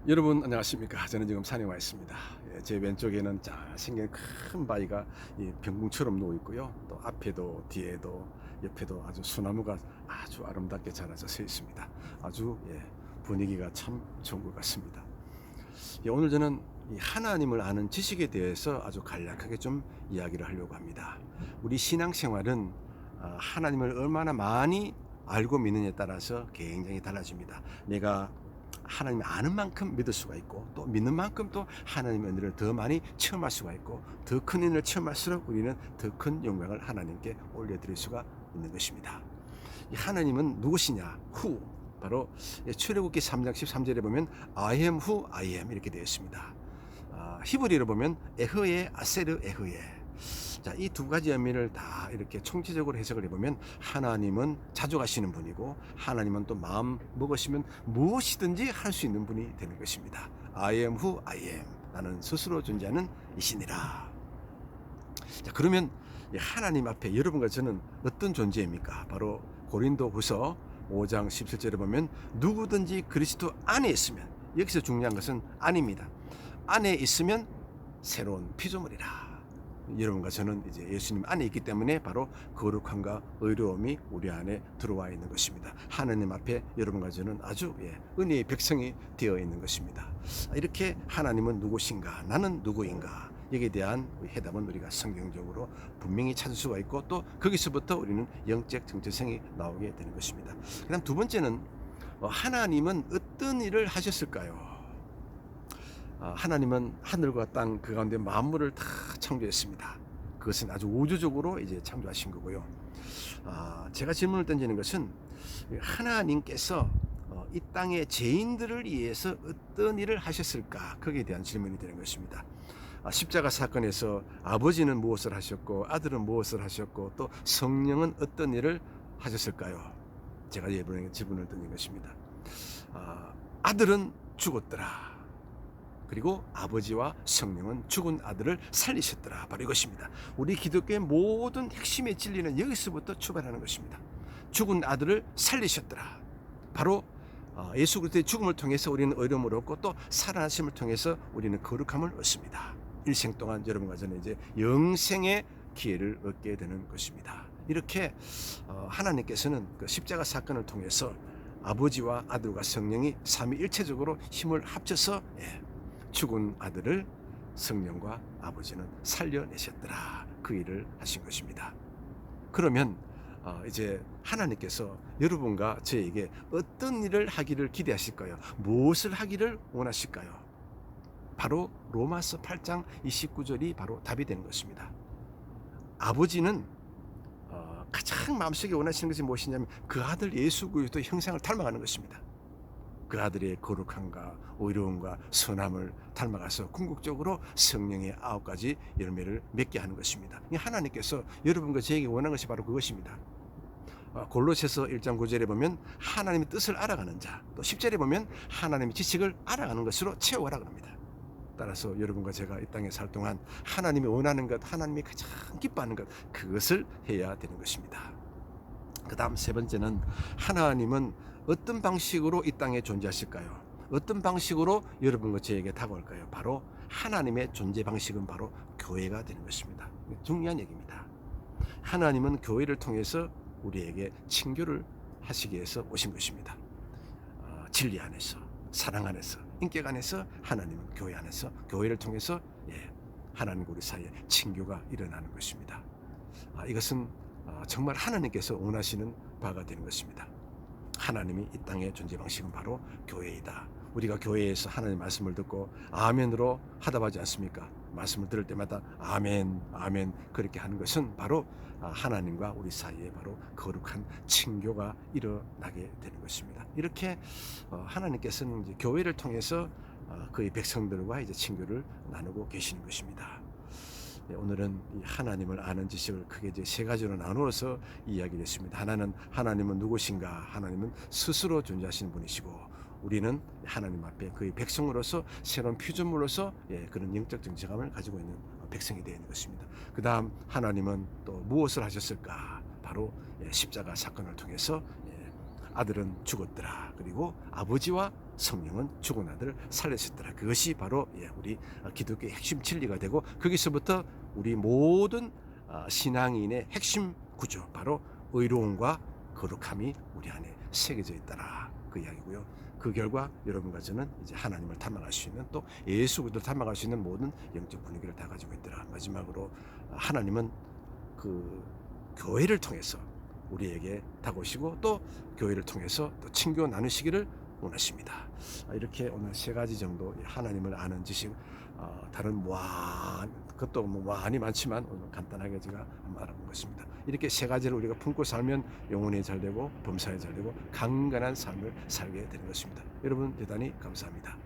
여러분 안녕하십니까? 저는 지금 산에 와 있습니다. 제 왼쪽에는 잘생긴 큰 바위가 이 병풍처럼 누워 있고요. 또 앞에도 뒤에도 옆에도 아주 소나무가 아주 아름답게 자라서 서 있습니다. 아주 분위기가 참 좋은 것 같습니다. 오늘 저는 이 하나님을 아는 지식에 대해서 아주 간략하게 좀 이야기를 하려고 합니다. 우리 신앙생활은 하나님을 얼마나 많이 알고 믿느냐에 따라서 굉장히 달라집니다. 내가 하나님을 아는 만큼 믿을 수가 있고, 또 믿는 만큼 또 하나님의 은혜를 더 많이 체험할 수가 있고, 더 큰 은혜를 체험할수록 우리는 더 큰 영광을 하나님께 올려드릴 수가 있는 것입니다. 이 하나님은 누구시냐? 후, 바로 출애굽기 3장 13절에 보면 I am who I am 이렇게 되어 있습니다. 히브리로 보면 에흐에 아세르 에흐에. 자, 이 두 가지 의미를 다 이렇게 총체적으로 해석을 해보면 하나님은 자족하시는 분이고, 하나님은 또 마음 먹으시면 무엇이든지 할 수 있는 분이 되는 것입니다. I am who I am. 나는 스스로 존재하는 이신이라. 자, 그러면 하나님 앞에 여러분과 저는 어떤 존재입니까? 바로 고린도후서 5장 17절에 보면 누구든지 그리스도 안에 있으면, 여기서 중요한 것은 안입니다. 안에 있으면 새로운 피조물이라. 여러분과 저는 이제 예수님 안에 있기 때문에 바로 거룩함과 의로움이 우리 안에 들어와 있는 것입니다. 하나님 앞에 여러분과 저는 아주 은혜의 백성이 되어 있는 것입니다. 이렇게 하나님은 누구신가? 나는 누구인가? 여기에 대한 해답은 우리가 성경적으로 분명히 찾을 수가 있고, 또 거기서부터 우리는 영적 정체성이 나오게 되는 것입니다. 그다음 두 번째는 하나님은 어떤 일을 하셨을까요? 하나님은 하늘과 땅 그 가운데 만물을 다 창조했습니다. 그것은 아주 우주적으로 이제 창조하신 거고요. 제가 질문을 던지는 것은 하나님께서 이 땅의 죄인들을 위해서 어떤 일을 하셨을까? 거기에 대한 질문이 되는 것입니다. 십자가 사건에서 아버지는 무엇을 하셨고, 아들은 무엇을 하셨고, 또 성령은 어떤 일을 하셨을까요? 제가 이번에 질문을 던진 것입니다. 아들은 죽었더라. 그리고 아버지와 성령은 죽은 아들을 살리셨더라. 바로 이것입니다. 우리 기독교의 모든 핵심의 진리는 여기서부터 출발하는 것입니다. 죽은 아들을 살리셨더라. 바로 예수 그리스도의 죽음을 통해서 우리는 의로움을 얻고, 또 살아나심을 통해서 우리는 거룩함을 얻습니다. 일생 동안 여러분과 저는 이제 영생의 기회를 얻게 되는 것입니다. 이렇게 하나님께서는 그 십자가 사건을 통해서 아버지와 아들과 성령이 삼위일체적으로 힘을 합쳐서 죽은 아들을 성령과 아버지는 살려내셨더라. 그 일을 하신 것입니다. 그러면 이제 하나님께서 여러분과 저에게 어떤 일을 하기를 기대하실까요? 무엇을 하기를 원하실까요? 바로 로마서 8장 29절이 바로 답이 되는 것입니다. 아버지는 가장 마음속에 원하시는 것이 무엇이냐면 그 아들 예수 그리스도의 형상을 닮아가는 것입니다. 그 아들의 거룩함과 의로움과 선함을 닮아가서 궁극적으로 성령의 9가지 열매를 맺게 하는 것입니다. 하나님께서 여러분과 저에게 원하는 것이 바로 그것입니다. 골로새서 1장 9절에 보면 하나님의 뜻을 알아가는 자, 또 10절에 보면 하나님의 지식을 알아가는 것으로 채워가라 합니다. 따라서 여러분과 제가 이 땅에 살 동안 하나님이 원하는 것, 하나님이 가장 기뻐하는 것, 그것을 해야 되는 것입니다. 그 다음 세 번째는 하나님은 어떤 방식으로 이 땅에 존재하실까요? 어떤 방식으로 여러분과 저에게 다가올까요? 바로 하나님의 존재 방식은 바로 교회가 되는 것입니다. 중요한 얘기입니다. 하나님은 교회를 통해서 우리에게 친교를 하시기 위해서 오신 것입니다. 진리 안에서, 사랑 안에서, 인격 안에서, 하나님은 교회 안에서, 교회를 통해서 하나님과 우리 사이에 친교가 일어나는 것입니다. 이것은 정말 하나님께서 원하시는 바가 되는 것입니다. 하나님이 이 땅의 존재 방식은 바로 교회이다. 우리가 교회에서 하나님의 말씀을 듣고 아멘으로 하답하지 않습니까? 말씀을 들을 때마다 아멘, 아멘 그렇게 하는 것은 바로 하나님과 우리 사이에 바로 거룩한 친교가 일어나게 되는 것입니다. 이렇게 하나님께서는 이제 교회를 통해서 그의 백성들과 이제 친교를 나누고 계시는 것입니다. 오늘은 이 하나님을 아는 지식을 크게 이제 세 가지로 나누어서 이야기를 했습니다. 하나는 하나님은 누구신가? 하나님은 스스로 존재하시는 분이시고, 우리는 하나님 앞에 그의 백성으로서 새로운 피조물로서 그런 영적 정체감을 가지고 있는 백성이 되어 있는 것입니다. 그 다음 하나님은 또 무엇을 하셨을까? 바로 십자가 사건을 통해서 아들은 죽었더라. 그리고 아버지와 성령은 죽은 아들을 살리셨더라. 그것이 바로 우리 기독교의 핵심 진리가 되고, 거기서부터 우리 모든 신앙인의 핵심 구조, 바로 의로움과 거룩함이 우리 안에 새겨져 있더라. 그 이야기고요. 그 결과 여러분과 저는 이제 하나님을 닮아갈 수 있는, 또 예수 그리스도를 닮아갈 수 있는 모든 영적 분위기를 다 가지고 있더라. 마지막으로 하나님은 그 교회를 통해서 우리에게 다가오시고, 또 교회를 통해서 또 친교 나누시기를 원하십니다. 이렇게 오늘 세 가지 정도 하나님을 아는 지식, 다른 그것도 많이 많지만 오늘 간단하게 제가 한번 알아본 것입니다. 이렇게 세 가지를 우리가 품고 살면 영혼이 잘 되고 범사에 잘 되고 강건한 삶을 살게 되는 것입니다. 여러분 대단히 감사합니다.